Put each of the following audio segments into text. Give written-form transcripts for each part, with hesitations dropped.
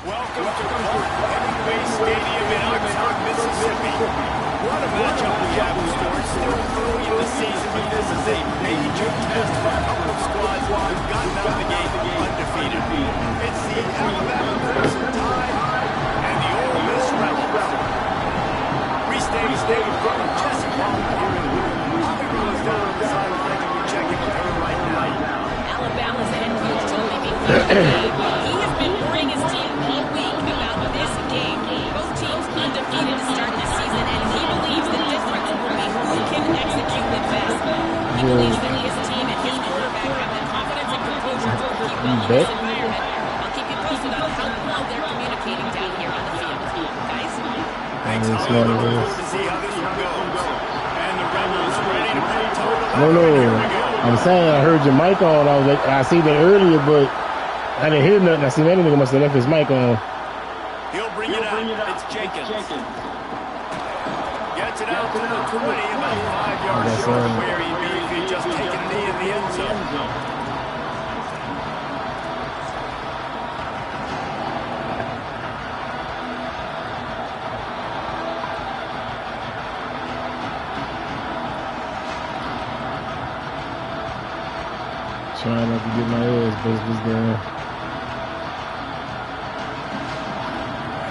Welcome to Hemingway Stadium in Oxford, Mississippi. What a matchup we have in store. Still early in the season, but this is a major test for a couple of squads who've gotten out of the gate undefeated. It's the Alabama Crimson Tide and the Ole Miss Rebels. Restaying stadium from Jesse Palmer here in Bobby Rose down on the sideline, and we're checking with her right now. Alabama's head coach told me before the game he has been warning his team all week about this game. Both teams undefeated to start the season, and he believes the difference will be who can execute the best. He believes that his team and his quarterback have the confidence and composure to keep well in this environment. I'll keep you posted on how well they're communicating down here on the field. Guys? Thanks. I'll look forward to see how this one goes. And the Rebels ready to play total. No. I'm saying I heard your mic on. I was like, I seen that earlier, but I didn't hear nothing. I seen that nigga must have left his mic on. He'll bring it out. It's Jenkins. Gets it out to the 20, about 5 yards short of where he'd be if he'd just taken a knee in the end zone. Trying not to get my ass business down.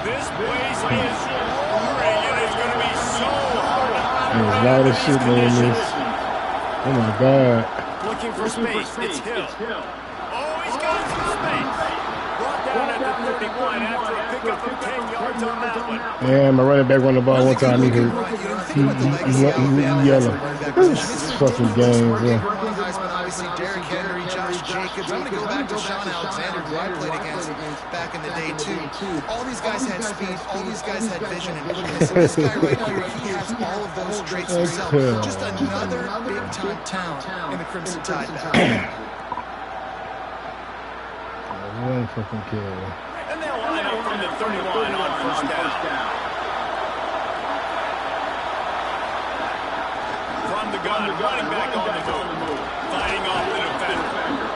This place is roaring. It is going to be so hard. There's a lot of shit going this. Oh my God. Looking for space. It's Hill. Oh, he's got some space. Brought down at the 31 after a pickup of 10 yards on that one. Yeah, my running back run the ball one time. He yellow. This fucking game, bro. Obviously, Derrick Henry, Josh Jacobs. I'm going to go back to Sean Alexander, who I played against back in the day, too. All these guys had speed. All these guys had vision. And this guy right here, he has all of those traits himself. Just another big-time talent in the Crimson Tide battle. One fucking kill. And they'll line up from the 31 on first down. From the gun, running back on the move. Fighting off the defender.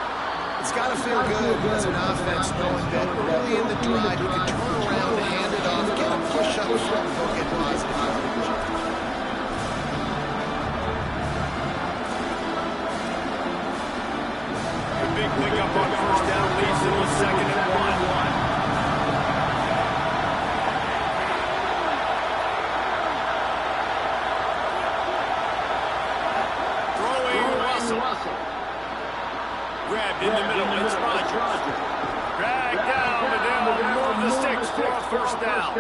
It's got to feel good as an offense knowing that early in the drive you can turn around, hand it off, get a push up front, and go get positive yardage. The big pickup on first down leads to the 2nd and 1. Grabbed in the middle, it's Rodgers. Dragged down, but they'll move the sticks for a first down.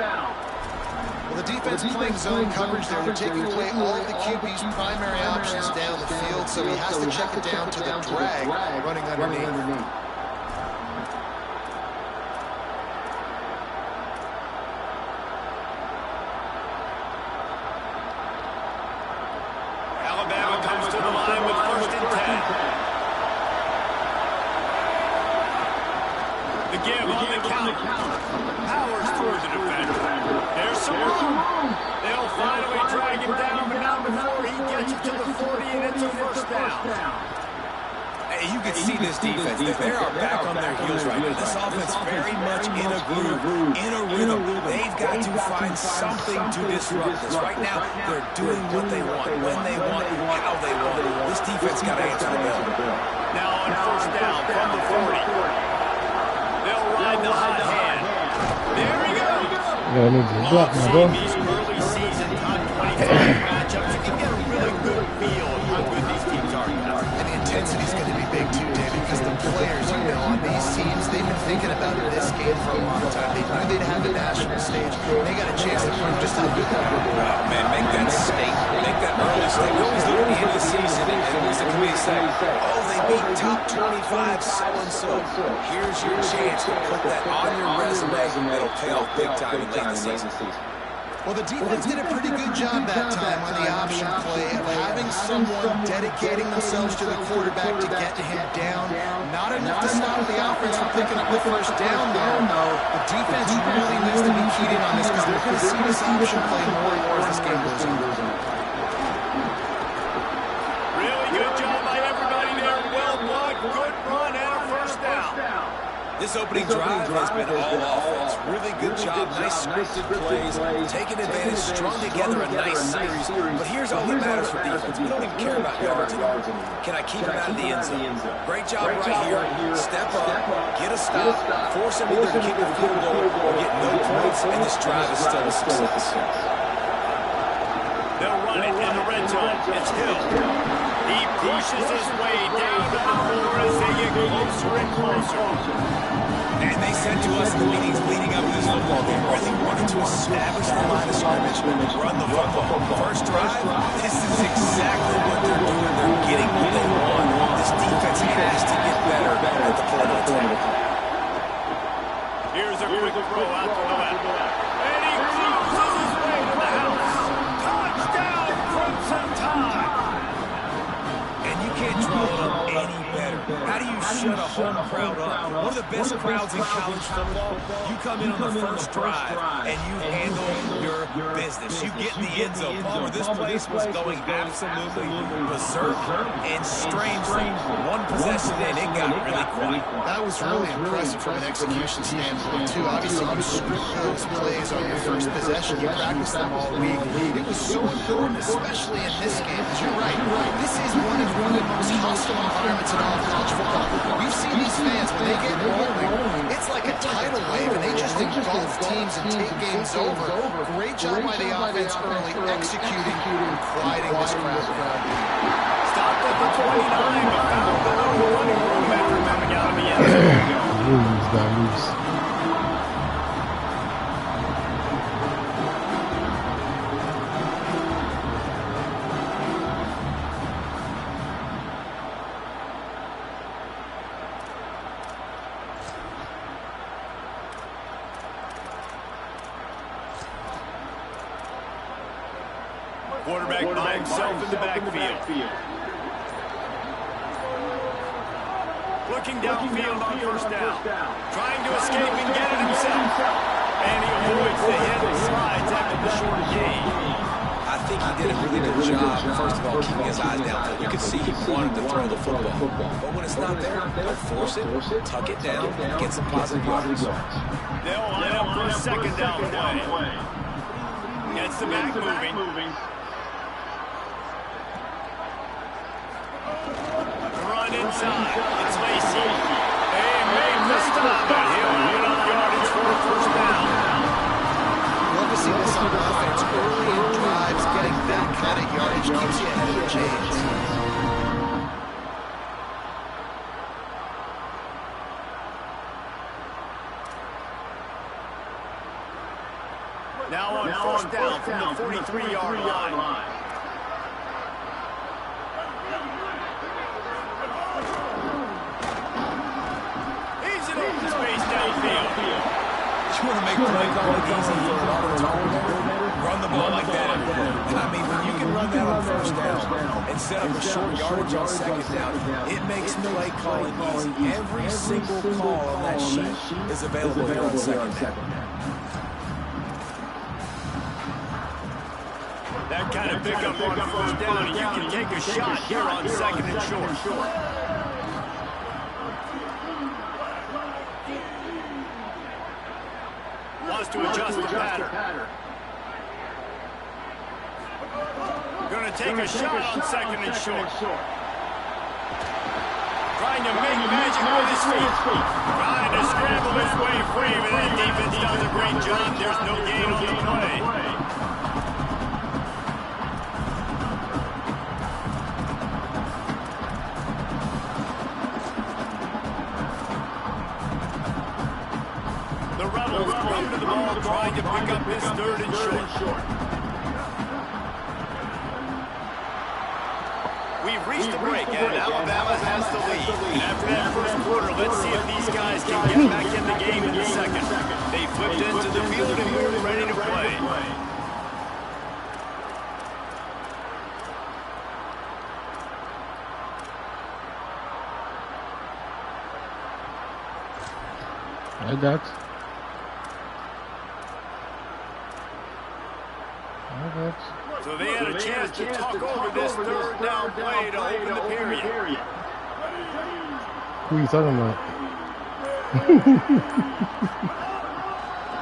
Well, the defense playing zone coverage there. They're taking away all of the QB's primary options down the field, so he has to check it down to the drag running underneath. Alabama comes to the line with 1st and 10. The give on the count. Powers through the defender. There's some room. They'll finally drag him down, but not before he gets it to the 40, and it's a first down. Hey, you can see this defense. They are back on their heels right now. This offense very much in a groove, in a rhythm. They've got to find something to disrupt this. Right now, they're doing what they want, when they want, how they want. This defense got to answer the bell. Now on first down from the 40. They'll ride the hot hand. There he goes. Yeah, I need to block my ball. These early season top 25 matchups, you can get a really good feel of how good these teams are. And the intensity is going to be big too, Dave, because the players, you know, on these teams, they've been thinking about this game for a long time. They knew they'd have the national stage. They got a chance to prove just how good they are. Oh, man, make that statement. Make that early statement. We always look at the end of the season, and what's the committee say? Oh, they beat top 25 so-and-so. Here's your chance to put that on your resume. It'll pay off big time in late in the season. Well, the defense did a pretty good job that time on the option play of having someone dedicating themselves to the quarterback to get him down. Not enough to stop the offense from picking up the first down, though. The defense really needs to be keyed in on this because we're going to see this option play more and more as this game goes on. Really good job by everybody there. Well blocked, good run, and a first down. This opening drive has been all offense. Really good job, nice scripted plays, taking advantage, strung together a nice series. But here's all that matters for defense. We don't even care about yards anymore. Can I keep him out of the end zone? Great job right here. Step up, get a stop, force him either to kick a field goal or get no points, and this drive is still a success. They'll run it in the red zone. It's Hill. He pushes his way down to the floor as they get closer and closer. And they said to us in the meetings leading up to this football game, really wanted to establish the line of scrimmage, run the football. First drive, this is exactly what they're doing. They're getting what they want. This defense has to get better at the point of attack. Here's a quick throw out to the left. And he cruises his way to the house. Touchdown, Crimson Tide. And you can't draw it up any better. How do you shut a home crowd up? One of the best crowds in college football. You come in on the first drive and you handle your business. You get in the end zone. Palmer, this place was going absolutely berserk and strangely. One possession in, it got really quiet. That was really impressive from an execution standpoint, too. Obviously, you script those plays on your first possession. You practice them all week. It was so important, especially in this game, because you're right. This is one of the most hostile environments in all of college football. We've seen these fans, when they get rolling, it's like a tidal wave, and they just engulf teams and take games over. Great job by the offense early, executing and quieting this crowd. Stopped at the 29, but found the little running room after coming out of the end zone. Got loose. Quarterback by himself in the backfield. Looking downfield on first down. Trying to escape and get it himself. And he avoids the hit and slides after the short gain. I think he did a really good job, first of all, keeping his eyes down. You could see he wanted to throw the football. But when it's not there, don't force it, tuck it down, and get some positive yards. They'll line up for a second down play. Gets the back moving. Run inside. It's Lacey. They made the stop, but he'll have enough yardage for a first down. Love to see this on offense. Early in drives, getting that kind of yardage keeps you ahead of the chains. Now on first down from the 43-yard line. He's in open space downfield. You want to make play calling easy for an offensive coordinator? Run the ball like that everywhere. And I mean, when you can run that on first down and set up a short yardage on second down, it makes play calling easy. Every single call on that sheet is available here on second down. That kind of pickup on first down, and you can take a shot here on second and short. Wants to adjust the pattern. Going to take a shot on second and short. Trying to make magic with his feet. Trying to scramble his way free, but that defense does a great job. There's no gain on the play. The Rebels come to the ball, trying to pick up this third and short. We've reached the break, and Alabama has the lead. And after that first quarter, let's see if these guys can get back in the game in the second. They flipped into the field, and we're ready to play. I got you. So they had a chance to talk over this third down play to open the period. Who are you talking about?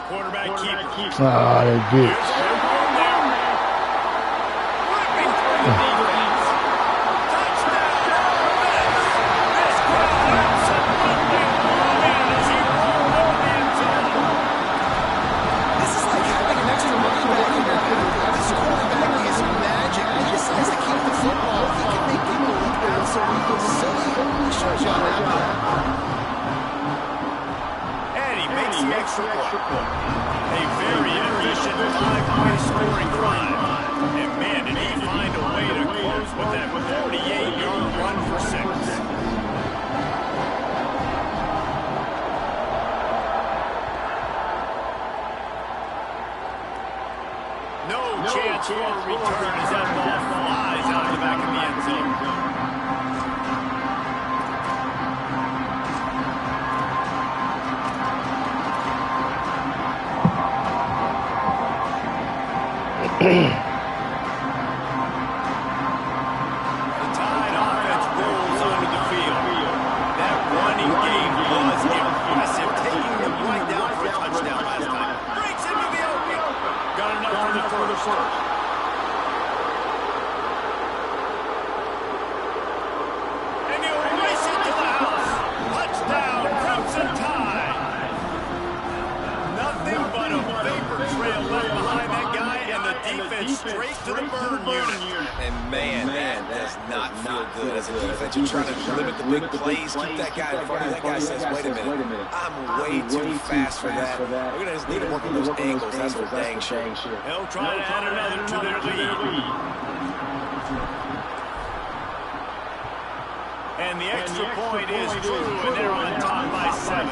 Quarterback keeper. Oh, that bitch. Whipping through the defense. Touchdown, Ole Miss. This crowd absolutely loving as he rolled over the end zone. This is like having an extra running back in your back. This quarterback is magic. He decides to keep the football. He can make people look absolutely silly. He shows you on that. And he makes the extra point. A very efficient 5-point scoring drive. And man, did he find a way to close with that 48-yard run for 6. No chance for a return as that ball flies out of the back of the end zone. The Tide offense rolls onto the field. That running game was impressive, taking the right down for a touchdown last time. Breaks into the open. Got enough for the first. And he'll race it to the house. Touchdown, Crimson Tide. Nothing but a vapor trail left behind that guy, and the defense straight to the burn unit. And man, that does not feel good as a defense. You're trying to limit the big plays, keep that guy in front of you. That guy says, wait a minute, I'm way too fast for that. We're going to just need to work on those angles. That's for dang sure. They'll try to add another to their lead. And the extra point is true, and they're on top by 7.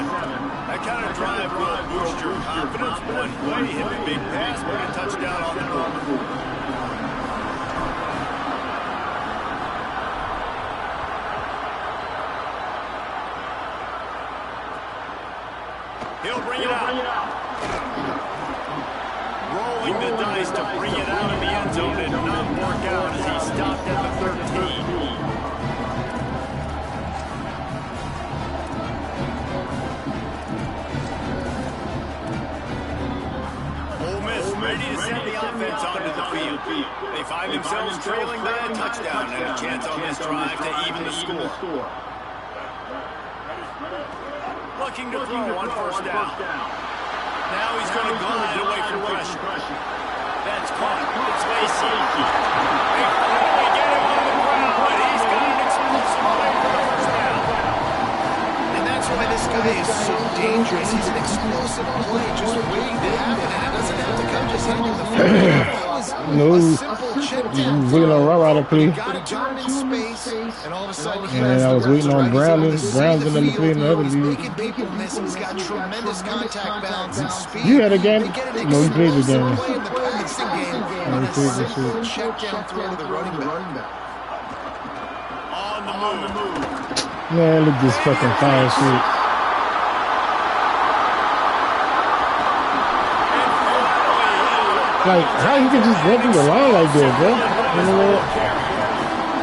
That kind of drive will boost your confidence one way. Hit the big pass, but a touchdown on the move. He'll bring it out. Rolling the dice to bring it out of the end zone did not work out as he stopped at the 13. Ole Miss ready to send the offense onto the field. They find themselves trailing by a touchdown and a chance on this drive to even the score. Looking to throw on first down. Now he's going to glide away from pressure. That's caught. It's Lacey. They finally get him on the ground, but he's got an explosive play for the first down. And that's why this guy is so dangerous. He's an explosive play just waiting to happen. And it doesn't have to come just handing the football. No, A simple chip down. waiting on Rara to play. Got a turn in space, and all of a sudden he And I was waiting on Brown and them to play in the other He's league. making people miss. He's got tremendous contact balance and speed. You had a game? They get an No, you played the game. explosive play in the passing game on a simple check down throw to the running back. On the move. Man, look at this fucking fire shit. Like, how you can just run through the line like that, bro? You know what?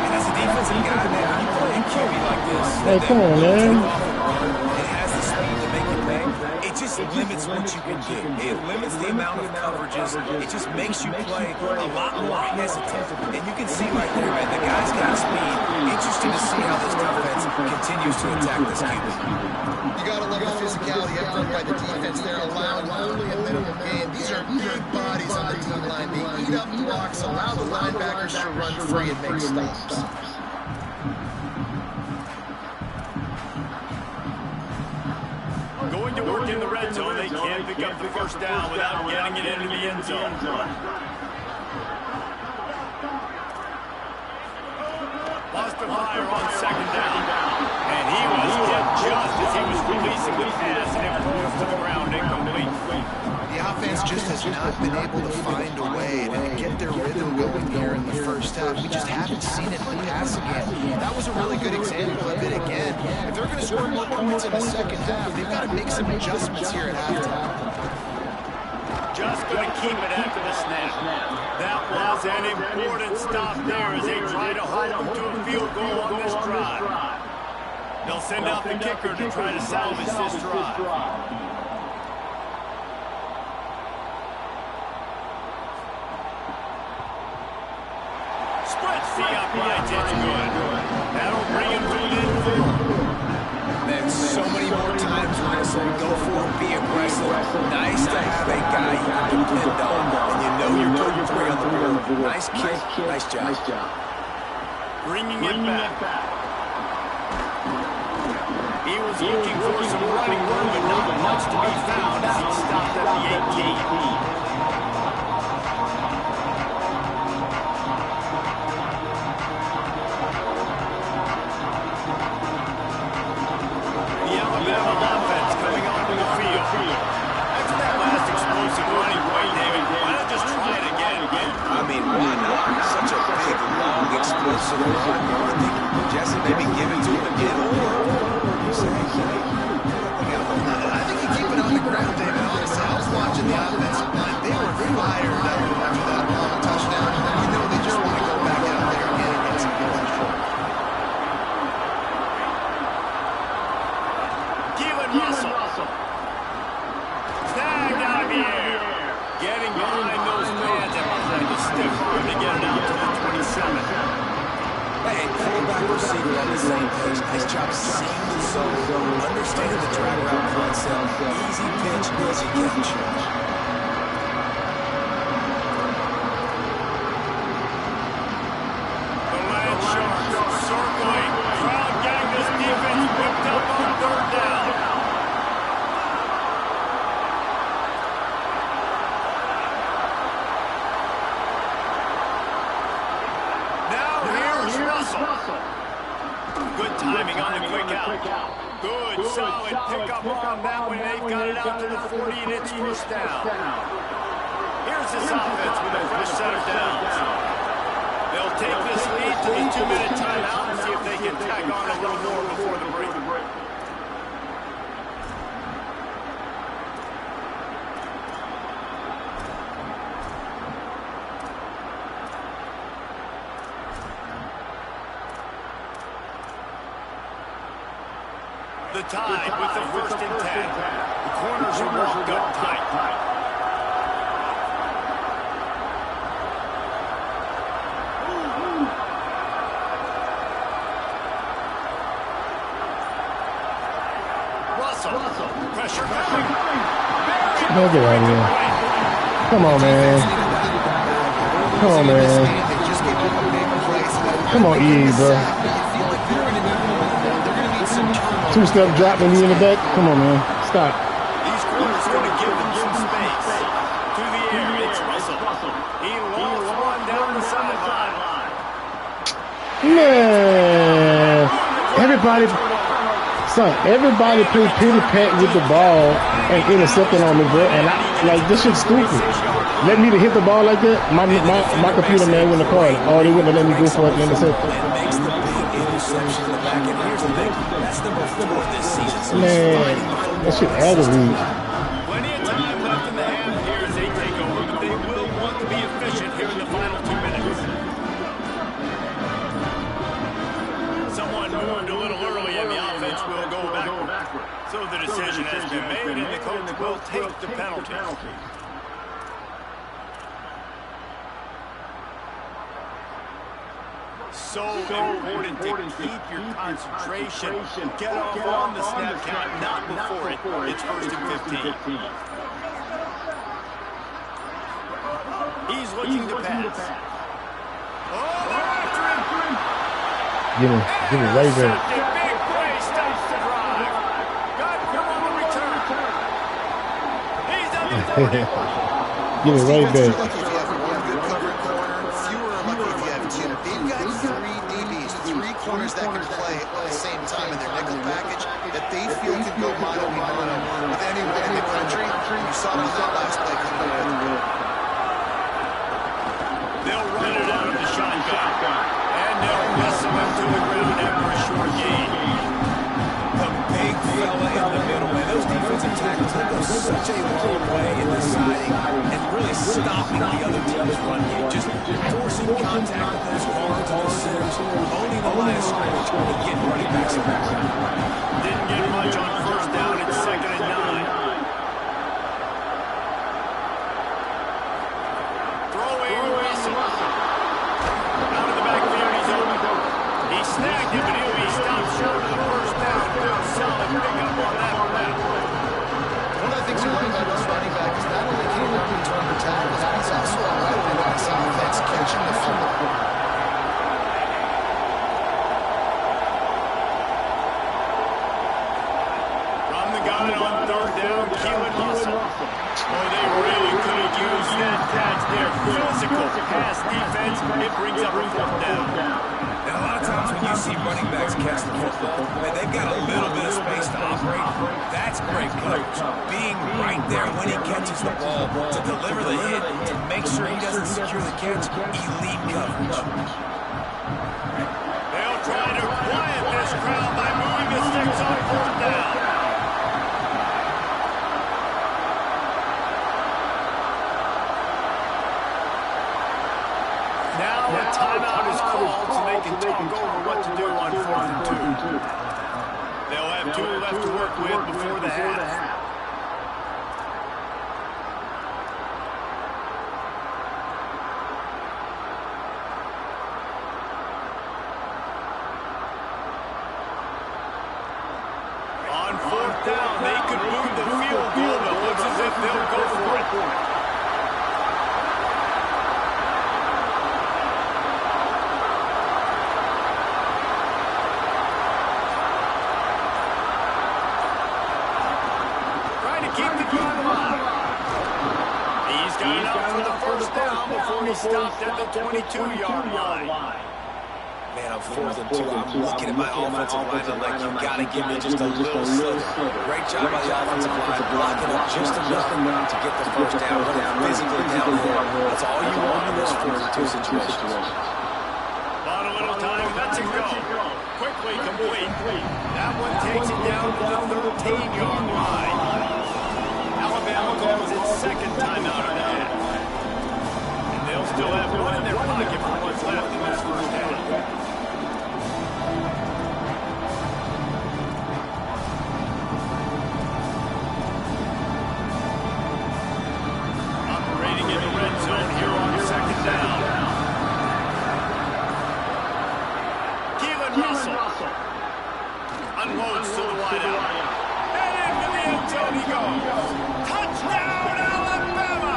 And as a defensive guy, man, when you play a QB like this, Hey, come on, man. it has the speed to make you pay. It just limits what you can do. It limits the amount of coverages. It just makes you play a lot more hesitant. And you can see right there, man, the guy's got speed. Interesting to see how this defense continues to attack this QB. You got to love the physicality effort by the defense. They're allowing only a minimum gain. These are big bodies on the D-line. They eat up blocks, allow the linebackers to run free and make stops. Going to work in the red zone. They can't pick up the first down without getting it into the end zone. Lost the fire on second down. And he was hit just as he was releasing the pass, and it falls to the ground incomplete. The offense just has not been able to find a way to get their rhythm going here in the first half. We just haven't seen it in the passing game. That was a really good example of it again. If they're going to score more points in the second half, they've got to make some adjustments here at halftime. Just going to keep it after the snap. That was an important stop there as they try to hold them to a field goal on this drive. They'll send out the kicker to try to salvage this drive. Splits the uprights, it's good. That'll bring him to midfield. Then so many more times we're going to say go for it, be aggressive. Nice to have a guy you can depend on. And you know you're putting 3 on the board. Nice kick, nice job. Bringing it back. He was looking for some running room, but not much to be found as he stopped at the 18. Explosive run. I think Jesse maybe give it to him again, or you say, I think you keep it on the ground, David. Honestly, I was watching the offensive line. They were fired up after that Bama touchdown. You know they just want to go back out there again and get some control. Keelan Russell. Snagged out of the air. Getting behind those fans. It looks like a stiff arm to get it out to the 27. Hey, fullback receiver on the same page. Nice job seeing the zone, understanding the drag route concept. Easy pitch, easy catch. The Land Sharks circling. Crowd getting this defense whipped up on 3rd down. Good timing on the quick out. Good, solid pickup on that one. They've got it out to the 40, and it's 1st down. Here's this offense with a fresh set of downs. They'll take this lead to the 2-minute timeout and see if they can tack on a little more before the break. The Tide with the 1st and 10. The corners are walked up tight. Russell. Pressure coming. Don't get out of here. Come on, man. Come on, E, bro. 2-step drop and you in the back. Come on, man. Stop. These corners going to give them some space. To the air, it's Russell. He lost one down the sideline. Man. Everybody played pity pat with the ball and intercepting on me, bro. And this shit's stupid. Let me to hit the ball like that. My computer man wouldn't have called it. Oh, they wouldn't have let me go for it and intercept it. Makes the big interception in the back. And here's the thing. That's number 4 this season. Man, that shit aggravating. Plenty of time left in the half here as they take over, but they will want to be efficient here in the final 2 minutes. Someone moved a little early and the offense will go backward. So the decision has been made and the coach will take the penalty. So important to keep your concentration. Get off on the snap count, not before it. It's 1st and 15. He's looking to pass. Oh, they're after him. Give me right there. Big play stops the drive. Got him on the return. He's on the 40. Give me right there. Corners that can play at the same time in their nickel package that they feel can go mano-a-mano with anyone in the country. You saw it on that last play coming up. They'll run it out of the shotgun. And they'll wrestle him to the ground after a short gain. The big fella in the middle, man. Those defensive tackles, they go such a long way in the side. deciding and really stopping the other team's run game. Just forcing contact with those guards and those centers, owning the line of scrimmage, and getting running backs in the ground. Didn't get much on first down and 2nd and 9. Throwing Russell. Out of the backfield, he's open. He snagged him, and he stopped short of the first down. Good solid pickup on that route. One of the things you like about this running back is not only can he run between the tackles, but he's also a weapon in this offense, catching the football. From the gun on 3rd down, Keelan Russell. Boy, they really could have used that catch there. Physical pass defense. It brings up a 4th down. And a lot of times when you see running backs catch the football, man, they've got a little bit of space to operate. That's great coverage. Being right there when he catches the ball to deliver the hit, to make sure he doesn't secure the catch, elite coverage. They'll try to quiet this crowd by moving the sticks on 4th down. Now a timeout is called so they can talk over what to do on 4th and 2. They'll have 2 left to work with before the half. On 4th down, they could move the field goal, but looks as if they'll go for it. Stopped at the 22-yard line. Man, on 4th and 2, I'm looking at my offensive lineman like you got to give me just a little slither. Great job by the offensive line, blocking up just enough to get the first down, physically downhill. That's all you want in this 4th and 2 situation. Bought a little time, lets it go. Quickly complete. That one takes it down to the 13-yard line. Alabama calls its 2nd timeout of the half. They'll still have one in their pocket for what's left in this first half. Operating in the red zone here on 2nd down. Keelan Russell unloads to the wideout. And into the end zone he goes. Touchdown, Alabama!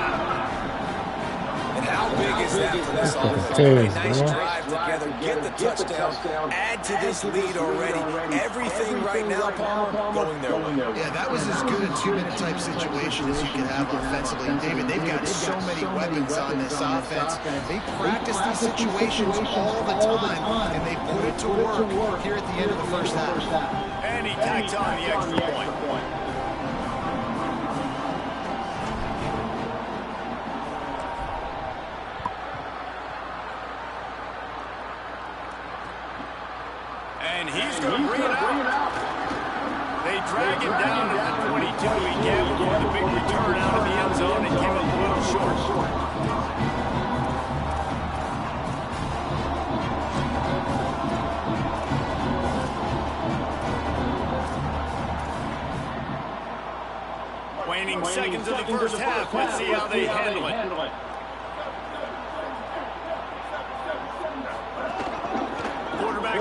How big is that for this offense? A nice drive together, get the touchdown, add to this lead already. Everything right now, Palmer, going their way. Yeah, that was as good a 2-minute type situation as you can have offensively. And David, they've got so many weapons on this offense. They practice these situations all the time, and they put it to work here at the end of the first half. And he tacks on the extra point. And he's going to bring it out. They drag him down to the 22. He gambled for the big return out of the end zone and came up a little short. Waning seconds of the first half. Let's see how they handle it.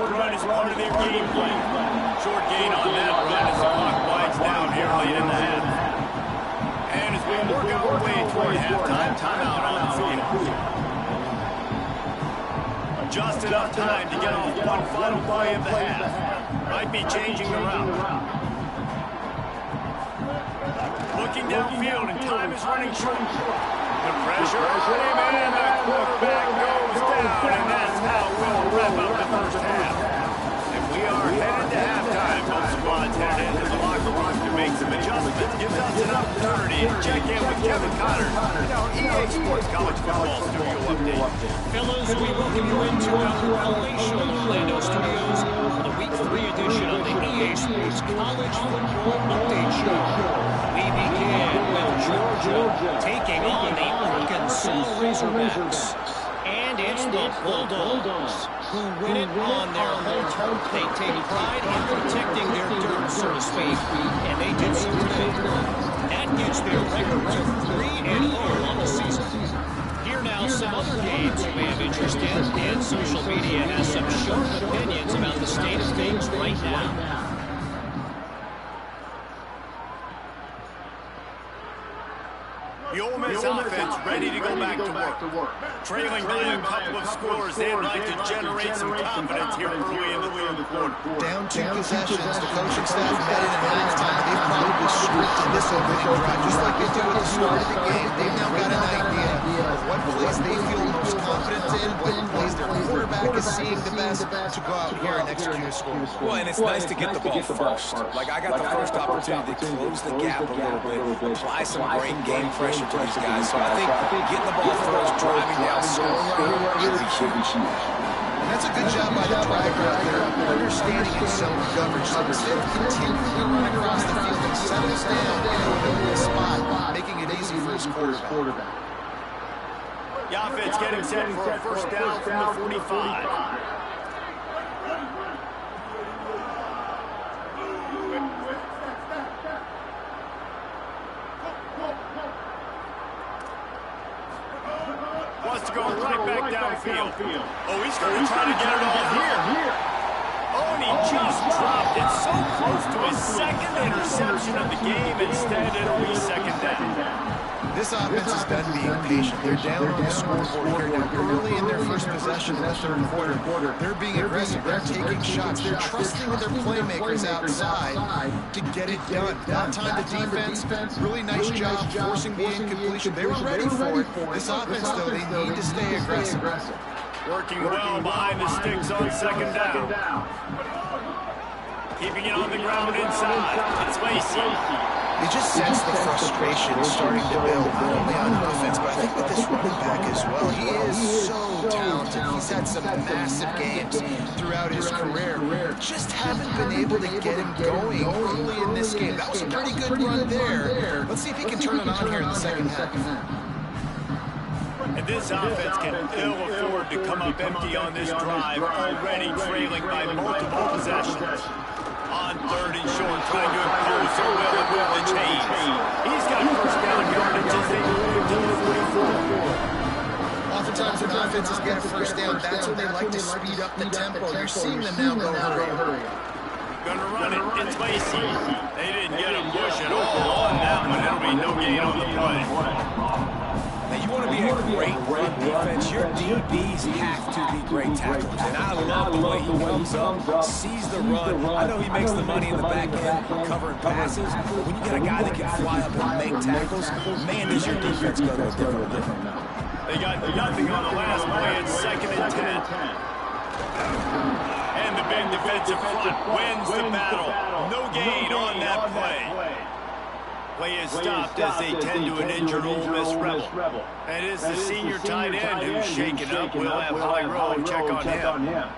Run is part of their game plan. Short gain on that run as the clock winds down here late in the half. And as we work our way toward halftime, timeout on the field. Just enough time to get off one final play of the half. Might be changing the route. Looking downfield and time is running short. The pressure on him and the quarterback goes down, and that's how we'll wrap up the first half. And we are headed to halftime. Both squads headed into the locker room to make some adjustments. Gives us an opportunity to check in with Kevin Connors in our EA Sports College Football Studio Update. Fellas, we welcome you into our palatial Orlando studios for the Week 3 edition edition of the EA Sports College Football Update Show. We begin with Georgia taking on the Arkansas Razorbacks. And it's the Bulldogs who win it on their home turf. They take pride in protecting their dirt, so to speak, and they did so today. That gets their record to 3-0 on the season. Here now some other games you may have interest in, and social media has some sharp opinions about the state of things right now. The Ole Miss offense ready to go back to work. Trailing by a couple of scores, they'd like to generate some confidence here early in the third quarter. Down 2 possessions, the coaching staff met in at halftime, and they've probably scripted this opening drive, just like they do at the start of the game. They've now got an idea of what plays they feel most confident in, what plays their quarterback is seeing the best to go out here and execute a score. Well, and it's nice to get the ball first. Like, I got the first opportunity to close the gap a little bit, apply some great game pressure to these guys. So I think getting the ball first, driving down, scoring should be huge. And that's a good job by the driver out there, understanding his zone coverage. So instead of continuing to run across the field, he settles down in a good spot, making it easy for his quarterback. The offense getting set for a first down from the 45. Wants to go right back downfield. Oh, he's going to try to get it all here. Oh, and he just dropped it so close to his second interception of the game. Instead, it'll be second down. This offense is done being patient. They're down on the scoreboard here now. Early in their first possession in the third quarter, they're being aggressive. They're taking shots. They're trusting their playmakers outside to get it done. That time the defense, really nice job forcing the incompletion. They were ready for it. This offense, though, they need to stay aggressive. Working well behind the sticks on second down. Keeping it on the ground inside. It's Lacey. You just sense the frustration starting to build, not only on offense, but I think with this running back as well. He is so talented. He's had some massive games throughout his career. Just haven't been able to get him going early in this game. That was a pretty good run there. Let's see if he can turn it on here in the second half. And this offense can ill afford to come up empty on this drive, already trailing by multiple possessions. On third and short, trying to impose their will and move the chains. He's got first down yardage as they move to the 44. Oftentimes when offenses get a first down, that's when they like to speed up the tempo. You're seeing them now go hurry. Gonna run it. It's Lacey. They didn't get a push at all on that one. There'll be no gain on the play. Now, you want to be a great run defense, your DBs have to be great tackles. And I love the way he comes up, sees the run. I know he makes the money in the back end covering passes, but when you get a guy that can fly up and make tackles, man, does your defense go a different level. They got nothing on the last play. It's second and 10. And the big defensive front wins the battle. No gain on that play. Play is stopped as they tend to an injured Ole Miss Rebel. And it's the senior tight end who's shaken up. We'll have Holly Rowe check on him.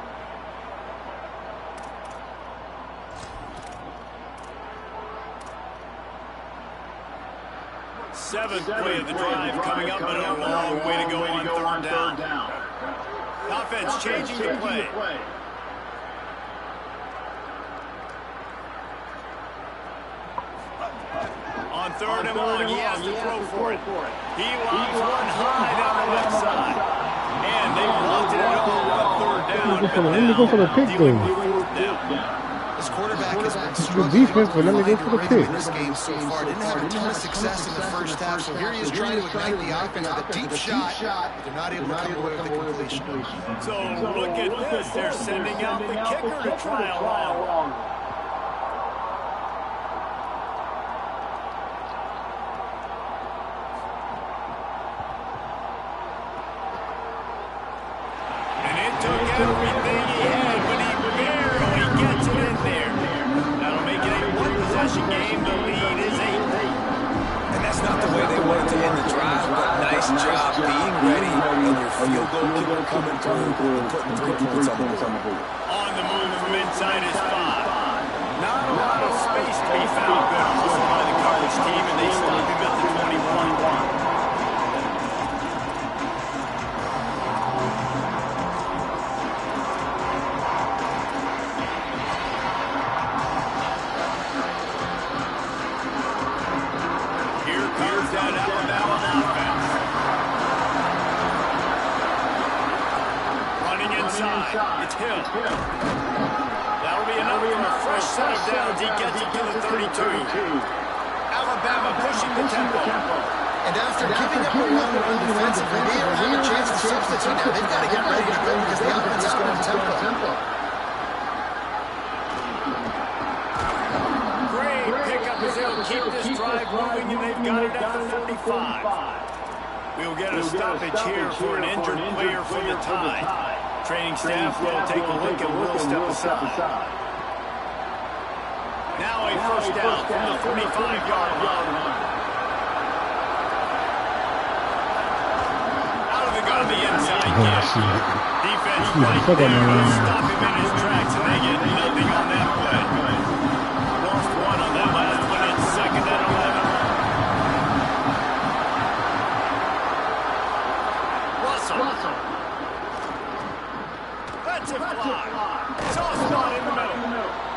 Seventh play of the drive coming up, but a long way to go on third down. Offense changing the play. On third and long, he has to throw for it. He lobs one high down the left side. And they wanted it all on third down. Let me go for the pick, though. This quarterback has been struggling in this game so far. Didn't have a ton of success in the first half, so here he is trying to ignite the offense with a deep shot, but they're not able to come away with the completion. So look at this. They're sending out the kicker to try along. Everything he had, but he barely gets it in there. That'll make it a one-possession game. The lead is 8. And that's not the way they wanted to end the drive, but nice job being ready and your field goal kicker coming through and putting 3 points on the board. On the move from inside his 5. Not a lot of space to be found good hustle by the college team, and they stop him at the 21. Here comes that Alabama offense. Running inside. It's Hill. That'll be enough for a fresh set of downs. He gets it to the 32. Alabama pushing the tempo. And after giving up a run defensively, they don't have a chance to substitute now. They've got to get ready to go because the offense is going tempo. Great pickup as they'll keep this drive moving, and they've got it at the 45. We'll get a stoppage here for an injured player for the tie. Training staff will take a look and we'll step aside. Now a first down from the 45-yard line. Out of the gun, the inside kick. Defense right there will stop him in his tracks, and they get nothing on that play. Lost one on that last one. It's second and 11. Russell. That's a fly. Soft spot in the middle.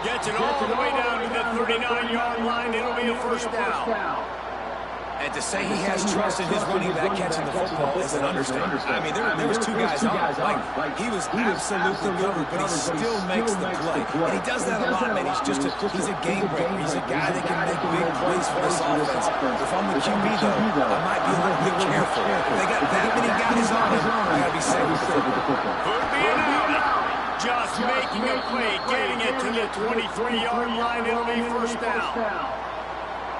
Gets it all the way down to the 39-yard line. It'll be a first down. And to say he has trust in his running back catching the football is an understatement. I mean, there was two guys on it. Like, he was absolutely covered, but he still makes the play. And he does that a lot, man. He's a game breaker. He's a guy that can make big plays for this offense. If I'm the QB, though, I might be a little bit careful. If they got that many guys on him, I got to be safe with the football. Could be an out. Just making a play, getting it to the 23-yard line. It'll be first down.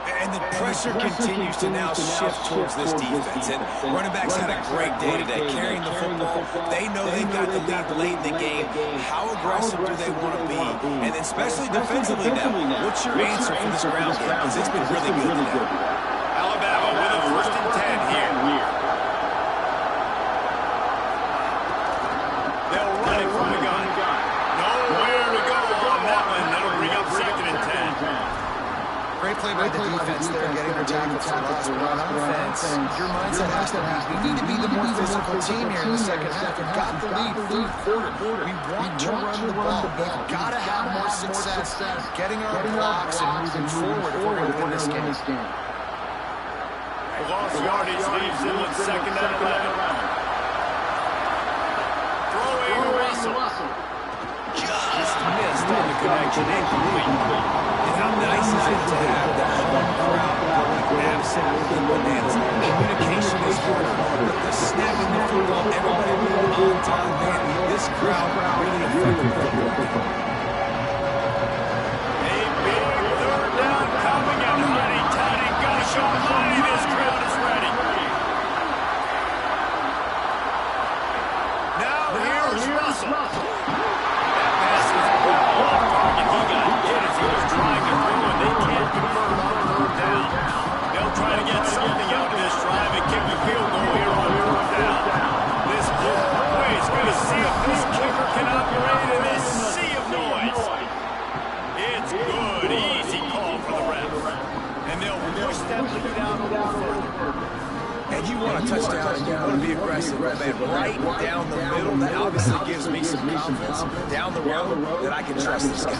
And the pressure continues to now shift towards this defense. And running backs had a great day today, carrying the football. They know they've got the lead late in the game. How aggressive do they want to be? And especially defensively now, what's your answer for this ground game? Because it's been really good today. Alabama with a first and 10 here. They'll run it from the gun. Nowhere to go on that one. That'll bring up second and 10. Great play by the defense there, getting their tackle for loss. But on offense, your mindset has to be, we need to be the more physical team here in the second half. We've got the lead, third quarter. We want to run the ball. We've got to have more success getting our blocks and moving forward if we're going to win this game. The lost yardage leaves them with second and 11. Throwing Russell. Just missed on the connection. Incomplete. How nice is it to have that home crowd going absolutely bananas? Communication is hard, but the snapping the football, everybody on time, man, this crowd really affected the football. A big third down coming, and honey, toddy, gosh almighty, this crowd is ready. Now here's Russell. That pass is well off target. He got hit as he was trying to throw, and they can't convert on third down. They'll try to get something out of this drive and kick a field goal here on third down. This whole place going to see if this kicker can operate in this sea of noise. It's good, easy call for the ref. And they'll push that lead out a little further. And you want a touchdown, and you want to be aggressive, man, right down the middle. That obviously gives me some confidence down the road that I can trust this guy.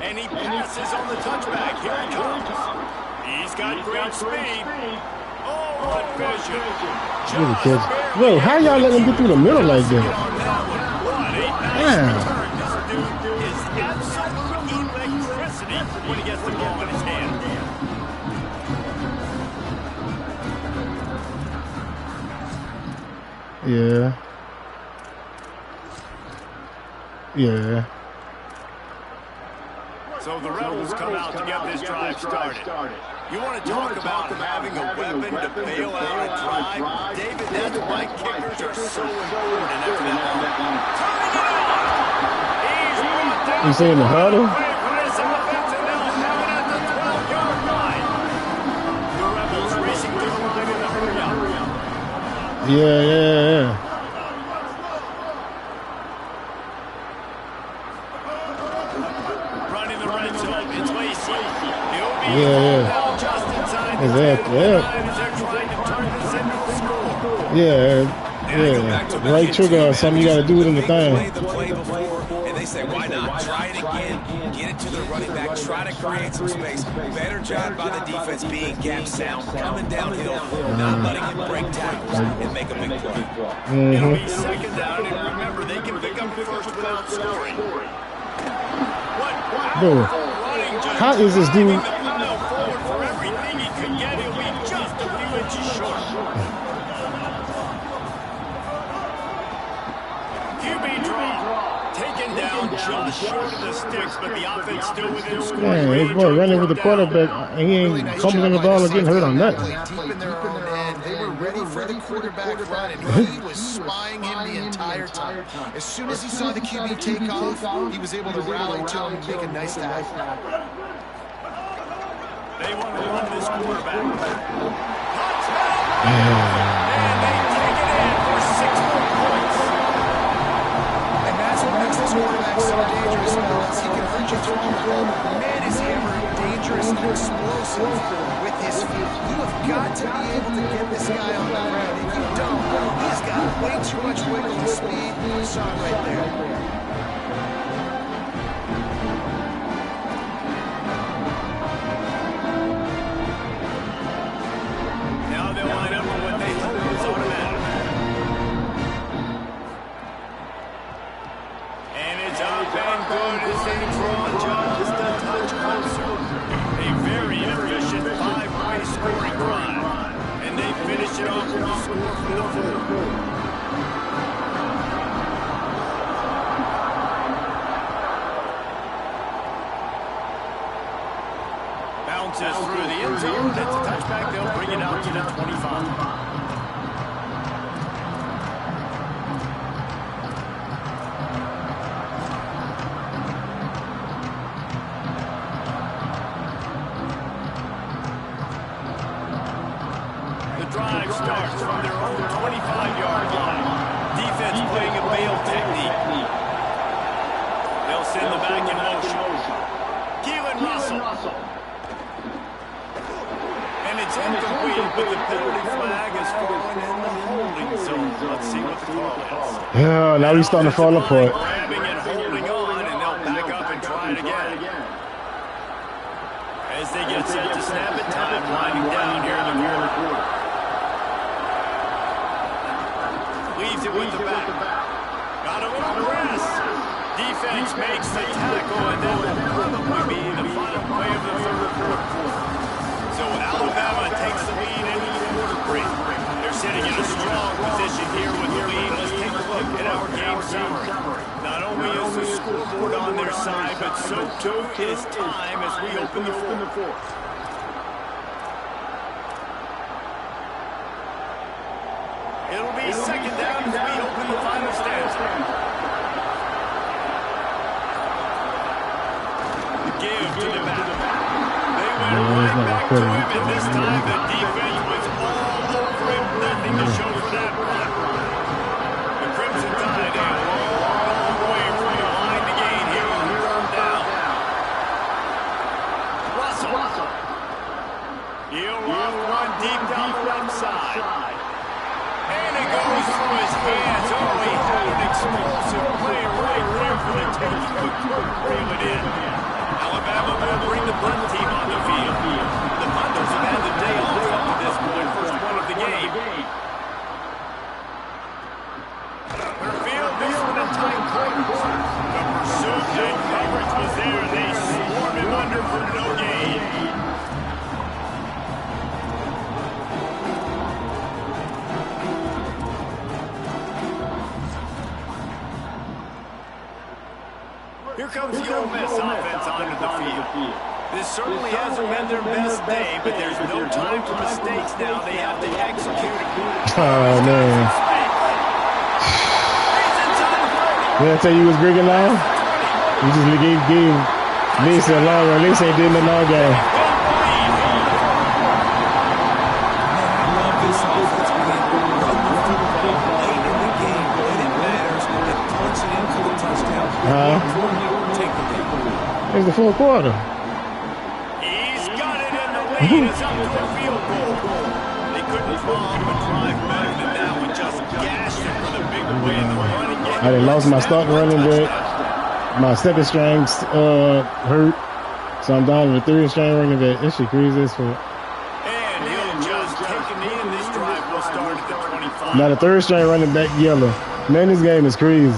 And he passes on the touchback. Here he comes. He's got great speed. Oh, what vision. Really kids. Bro, how y'all let him get through the middle like that? Damn. This dude is absolute electricity when he gets the ball in his hand. Yeah. Yeah. So the Rebels come out to get this drive started. You want to talk about having a weapon to bail out a drive? David, that's why kickers are so important after that. You saying the huddle? The Rebels racing to the line in the Yeah. Running the red zone. It's Lacey. He'll be Yeah. down just inside the Exactly. 10 as they're trying to turn this into a score. Yeah. Right trigger or something, you got to do it in the thing. Play the play before, and they say, why not? Try it again. Get it to the running back. Try to create some space. Better job by the defense being gap sound, coming downhill, not letting him break tackles and make a big play. It'll be second down, and remember, they can pick up first without scoring. Dude, how is this dude? Forward for everything he could get, he'll be just a few inches short. QB draw, taken down just short of the sticks, but the offense still within scoring. Man, his boy running with the quarterback, and he ain't fumbling the ball or getting hurt on nothing. Deep in their own end, they were ready for the quarterback run, and he was spying him the entire time. As soon as he saw the QB take off, he was able to rally to him and make a nice tackle. They want to run this quarterback. And they take it in for 6 more points. And that's what makes this quarterback so dangerous, fellas. He can hurt you throwing the ball. Man, is he ever dangerous and explosive with his feet. You have got to be able to get this guy on the ground. If you don't, he's got way too much wiggle and speed. You saw it right there. Bounces through the end zone. It's a touchback. They'll bring it out to the 25. Drive starts from their own 25-yard line. Defense playing a bail technique. They'll send the back in motion. Keelan Russell. And it's incomplete, but the penalty flag is falling in the holding zone. Let's see what the call is. Yeah, now he's starting to fall apart. Grabbing and holding on, and they'll back up and try it again. As they get set to snap it, time winding down here in the quarter. Leaves it with the back. Got a little press. Defense makes the tackle, and that will probably be the final play of the third quarter. So Alabama takes the lead into the quarter break. They're sitting in a strong position here with the lead. Let's take a look at our game summary. Not only is the scoreboard on their side, but so too is time as we open the fourth. It'll be second down as we open the final stanza. Give to the back. They went right back to him, and this time the defense was all over him. Nothing to show for that run. The Crimson Tide a long way from the line to gain here on third down. Russell. He'll run one deep down the left side. And it goes through his hands. Oh, he had an explosive play right there for the taking, but couldn't reel it in. Alabama will bring the punt team on the field. The punters have had the day off up to this point, first one of the game. Their field, this one in tight quarters. The pursuit and coverage was there. They swarmed him under for no gain. Here comes the Ole Miss offense onto the field. This certainly hasn't been their best day, but there's no time for mistakes now. They have to execute it. Oh, man. Did I tell you he was bigger now? He just gave Lacey a long run. Lacey ain't doing nothing all game. I love this offense being run the Take the lead. It's the fourth quarter. He's got it in the lead. It's up to a field goal. They couldn't bomb a drive better than that one. Just gashed it for the big play in the running game. I done lost my starting running back. My second string hurt. So I'm down to the third string running back. This shit crazy as fuck. And he'll just take a knee, and this drive will start at the 25. Now the third string running back yellow. Man, this game is crazy.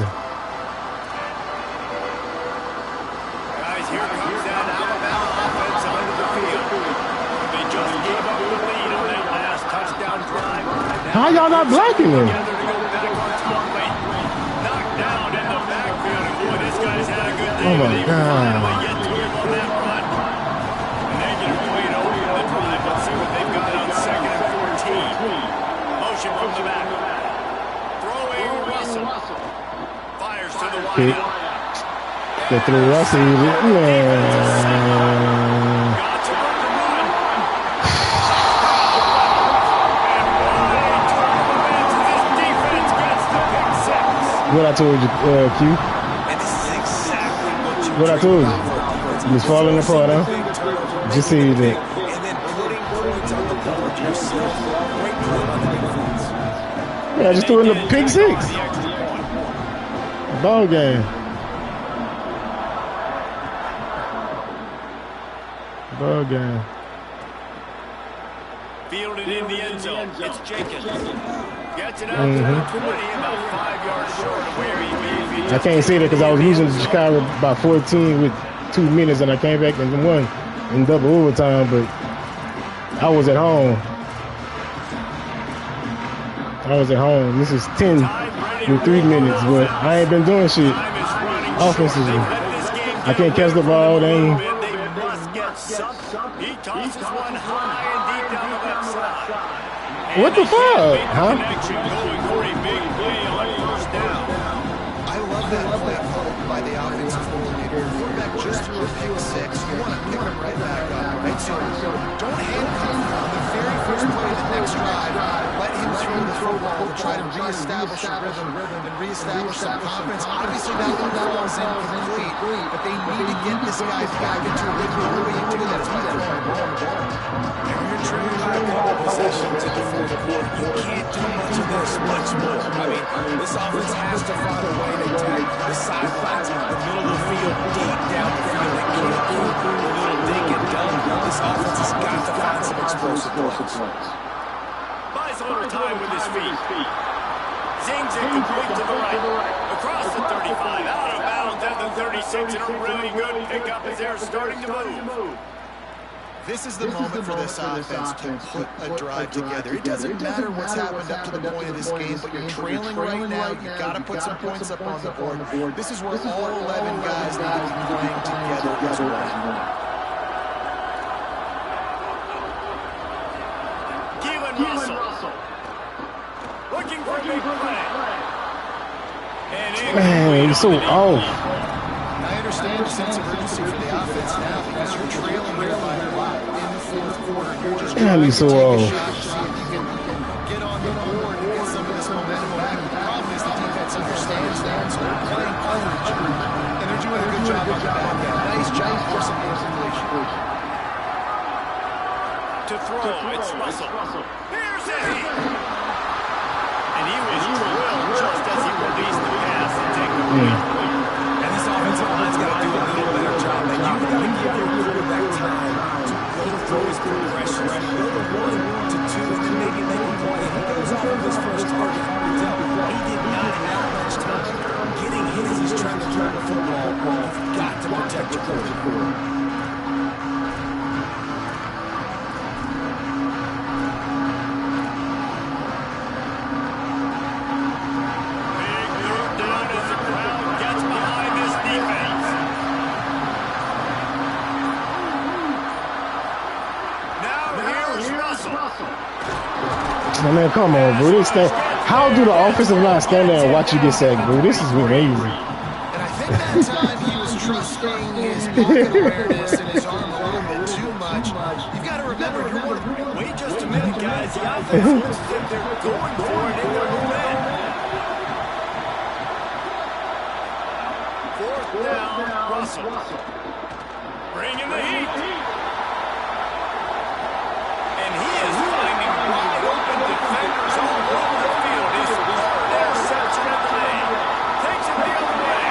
Guys, here comes that Alabama offense onto the field. They just gave up the lead on that last touchdown drive. How y'all not blocking him? Together to go back on top. Knocked down in the backfield, and boy, this guy's had a good day. Oh my God. Finally get to him on that run. Negative play to open the drive. Let's see what they've got on 2nd and 14. Motion from the back. Throwing Russell. Fires to the wide out. They threw Russell. Got Yeah. to run the run. And what a turn of events. This defense gets the pick six. What I told you, Q? And this is exactly what you What I told you? you. You was falling apart, huh? Just see that. And then putting points on the board yourself. Great play on the defense. Yeah, I just threw in the pick six. Ball game. Ball game. Fielded in the end zone. It's Jenkins. Gets it out to the 20, about 5 yards short of where he may be. I can't say that because I was losing to Chicago by 14 with 2 minutes, and I came back and won in double overtime, but I was at home. This is 10 with 3 minutes, but I ain't been doing shit offensively. I can't catch the ball. They ain't. He tosses one high and deep down the left side. What the fuck? Huh? Connection going for a big play on first down. I love that play call by the offensive coordinator. Quarterback just threw a pick six. You want to pick him right back up, right? So don't handcuff him on the very first play of the next drive. Let him throw the football to try to reestablish a rhythm and reestablish some confidence. Obviously, that one falls incomplete, but they need to get this guy back into a rhythm. The only way you do that is by throwing the ball. And when you're trailing by a couple possessions in the fourth quarter, you can't do much of this, much more. I mean, this offense has to find a way to attack the sidelines, the middle of the field, deep down the field. They can't do a little dink and dunk. This offense has got to find some explosive points. Buys a little time with his feet. Zings it complete to the right. Across the 35, out of bounds at the 36, and a really good pickup as they're starting to move. This is the moment for this offense to put a drive together. It doesn't matter what's happened up to the point of this game, but you're trailing right now. You've got to put some points up on the board. This is where all 11 guys need to be playing together as one. Russell. Looking for a big play. Man, he's so off. I understand the sense of urgency for the offense now because you're trailing by a lot in the fourth quarter. You're just trying to take a shot to see if you can get on the board and get some of this momentum back. The problem is the defense understands that, so they're playing coverage, and they're doing a good job on the back end. Nice job forcing the completion. To throw, it's Russell. Here's a hit. And he was drilled just as he released the pass to take the lead. And this offensive line's got to do a little better job. And you've got to give your quarterback time to go through his progressions. Go to 1 to 2, and then maybe make a play. He goes off of his first target. Hard to tell. He did not have much time. Getting hit as he's trying to throw the football. You've got to protect your quarterback. Oh, man, come on, bro. How do the offensive line stand there and watch you get sacked, bro? This is amazing. And I think that time he was trusting his pocket awareness and his arm a little bit too much. You've got to remember, wait just a minute, guys. The offense looks like they're going for it in their own end. Fourth down, Russell. Bringing the heat. And he is finding wide open defenders all over the field. His third interception of the day. Takes it the other way.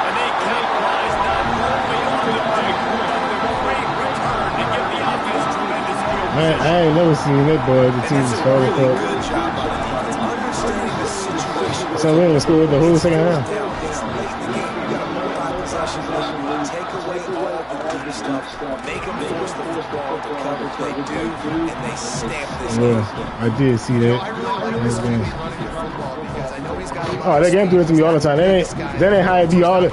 And they capitalize not only on the big, but the great return to give the offense tremendous field position. I ain't never seen that boy. The team That's a started really up. good job by the defense, understanding the situation. So we didn't score the whole second half. Down. It's late in the game. You got a multi-possession lead. Take away all of the deep stuff. Make them force the football to cover. They do, and they stamp this game. Yeah, I did see that. I really like this QB running the football because I know he's got a lot Oh, that game do it to me all the time. That ain't how it be all the.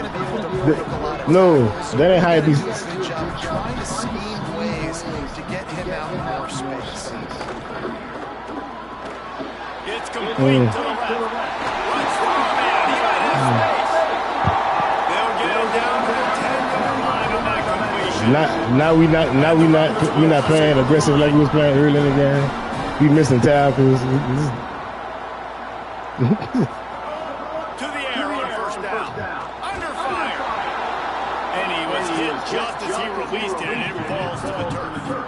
No, that ain't how it be. good job trying to scheme ways to get him out in more space. It's complete to the left. Runs through a man. He might have space. They'll get it down to the 10-yard line on that completion. We not playing aggressive like we was playing early in the game. We missing tackles. To the air on first down. Under fire. And he was hit just as he released it, and it falls to the turf.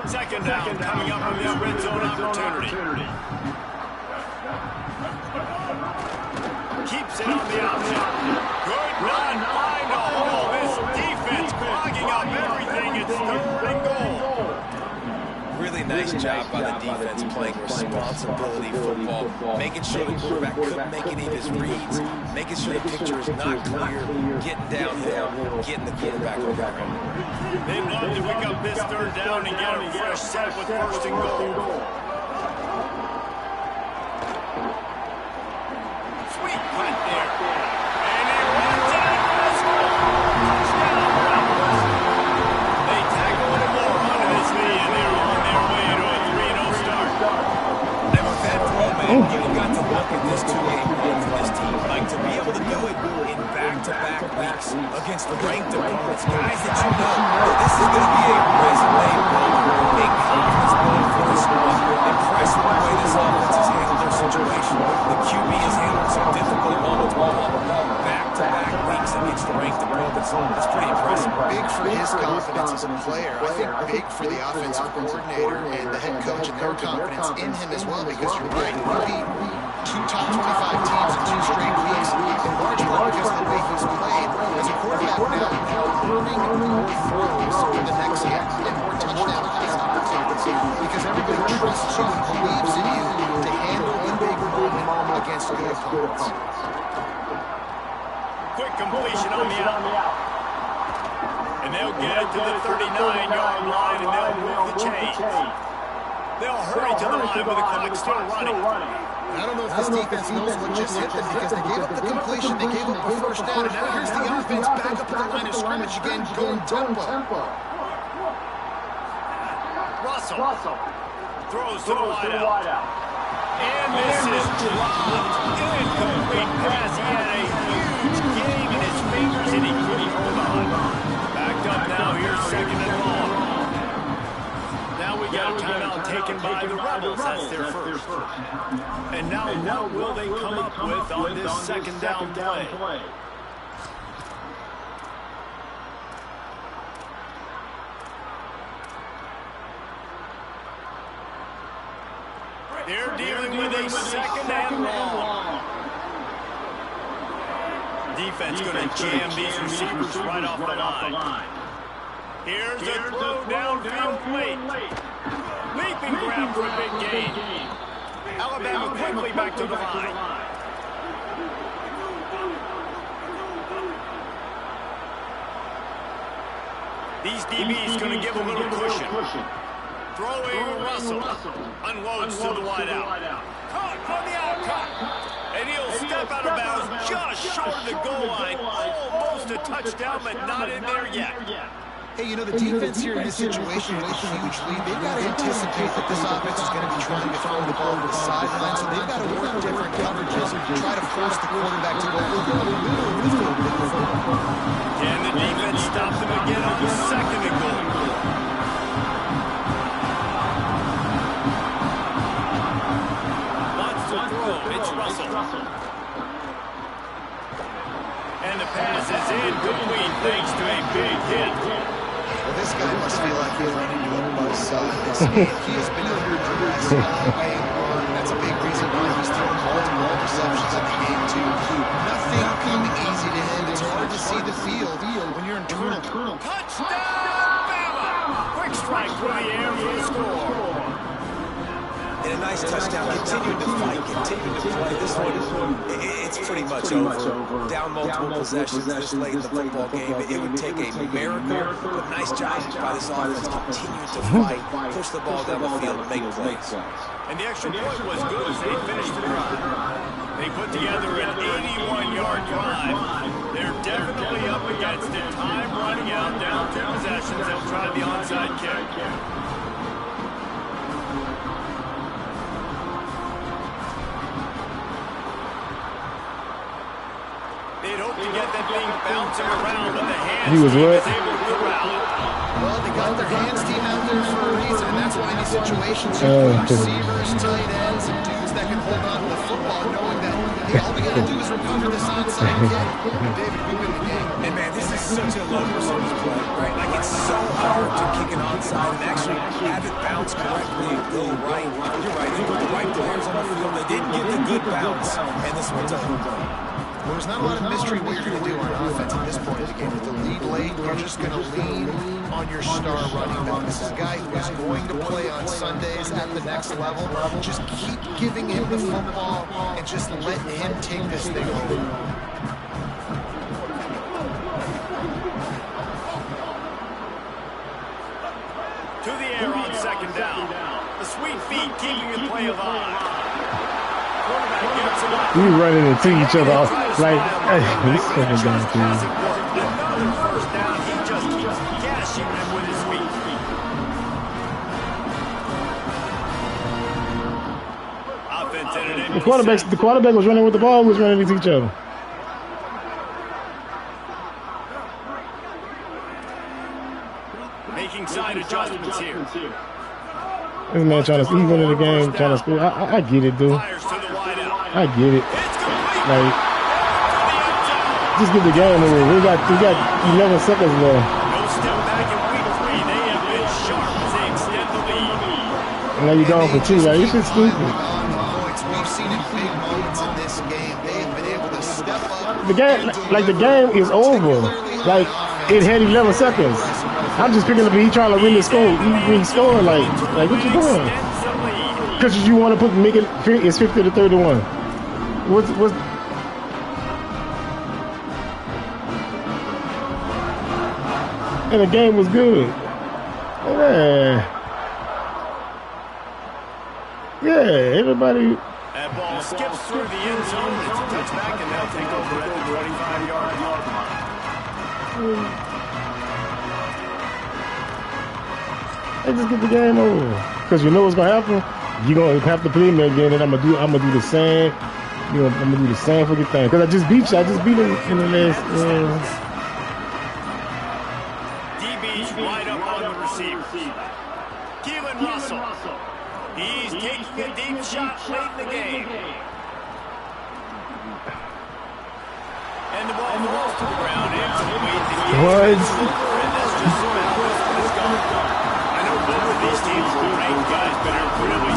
Second down coming up from this red zone opportunity. Keeps it on the option. Good run. Find a hole. This defense clogging up everything. It's third and goal. Really nice job by the defense playing responsibility football, making sure the quarterback couldn't make any of his reads, making sure the picture is not clear, getting downhill, getting the quarterback over the ground. They'd love to pick up this third down and get a fresh set with first and goal. Sweet punt there. And he runs it out of this hole. Touchdown, Rebels. They tackle a little more onto this lead, and they're on their way to a 3-0 start. And with that throw, man, you've got to look at this two-game run for this team. Like, to be able to do it in back-to-back weeks against the ranked opponents, guys that you know, this is going to be a resume builder, a confidence builder for the squad. Impressed with the way this offense has handled their situation. The QB has handled some difficult moments back-to-back weeks against the ranked opponents. That's pretty impressive. Big for his confidence as a player. I think big for the offensive coordinator and the head coach and their confidence in him as well, because you're right, he beat two top 25 teams in 2 straight weeks, in large part because of the way he's played. As a quarterback now earning more throws for the next year and more touchdown pass opportunities, because everybody trusts you and believes in you to handle the big moment against good opponents. Quick completion on the out. And they'll get it to the 39-yard line, and they'll move the chains. They'll hurry to the line with the clock still running. I don't know if this defense knows what just hit them, because they gave up the completion, they gave up the first down, and now here's the offense back up at the line of scrimmage again, going tempo. Russell throws to the wideout. And this is dropped. Incomplete pass. He had a huge gain in his fingers, and he couldn't hold on. Backed up now. Here's second and long. Now we got a timeout taken by the Rebels. That's their first. And now what will they come up with on this second down play? They're dealing with a second and long. Defense going to jam these receivers right off the line. Here's a throw downfield late. Leaping grab for a big gain. Alabama quickly back to the line. These DBs going to give a little cushion. Throwing Russell. Unloads to the wideout. Caught on the out. And he'll step out of bounds just short of the goal line. Almost a touchdown, but not in there yet. Hey, you know, the defense here in this situation with a huge lead, they've got to anticipate that this offense is going to be trying to throw the ball to the sideline, so they've got to work different coverages, try to force the quarterback to go over the middle of the field. thanks to a big hit. Well, this guy must feel like he's running into a buzzsaw in this game. He has been under duress all game long. That's a big reason why he's thrown multiple interceptions in the game, too. Nothing coming easy to him. It's hard to see the field when you're in turtle. Touchdown, Bama! Quick strike through the air for the score. And a nice touchdown. Continuing to fight, continuing to play. This one, it's pretty much over. Down multiple possessions this late in the football game. It would take a miracle, but nice job by this offense. Continuing to fight, push the ball down the field, and make plays. And the extra point was good as they finished the drive. They put together an 81-yard drive. They're definitely up against it. Time running out, down 2 possessions. They'll try the onside kick. They'd hope to get that thing bouncing around, but the hands he was what? able to corral it. Well, they got their hands team out there for a reason, and that's why in these situations you put receivers, tight ends, and dudes that can hold on to the football, knowing that all we got to do is recover this onside kick. David, we win the game. And man, this is such a low percentage play, right? Like it's so hard to kick it onside and actually have it bounce correctly and go right. You're right. They put the right players on the field. They didn't get the good bounce, and this one's a home run. Well, there's not a lot of mystery what you're going to do on offense at this point in the game. With the lead late, you're just going to lean on your star running back. This is a guy who is going to play on Sundays at the next level. Just keep giving him the football and just let him take this thing over. To the air on second down. The sweet feet keeping the play alive. We running into each other like this fucking down team. Another first down. He just keeps gashing them with his feet. Offense ended in. The quarterback was running with the ball. Was running into each other. Making side adjustments here. This man trying to he went in the game trying to score. I get it, dude. Fires to the wideout. I get it. It's complete. Like, just get the game over. We got 11 seconds left. No step back in week 3. They have been sharp as they extend the lead. And now you're going for 2. Like, this shit's stupid. We've seen in big moments in this game. They've been able to step up. The game is over. Like, it had 11 seconds. I'm just picking up. He trying to really score. He scoring like what you doing? Because you want to make it. It's 50 to 31. What's and the game was good. Yeah, everybody. That ball skips through the end zone. It's a touchback, and they'll take over at the 25-yard line. Hey, just get the game over. Because you know what's gonna happen. You're gonna have to play me again, and I'm gonna do the same. I'm gonna do the same fucking thing. Because I just beat you. I just beat him in the last. DB's right up on the receiver. Keelan Russell. He's taking a deep shot late in the game. And the ball falls to the ground. What? And that's just about as good as gone. I know both of these teams are great guys, but are really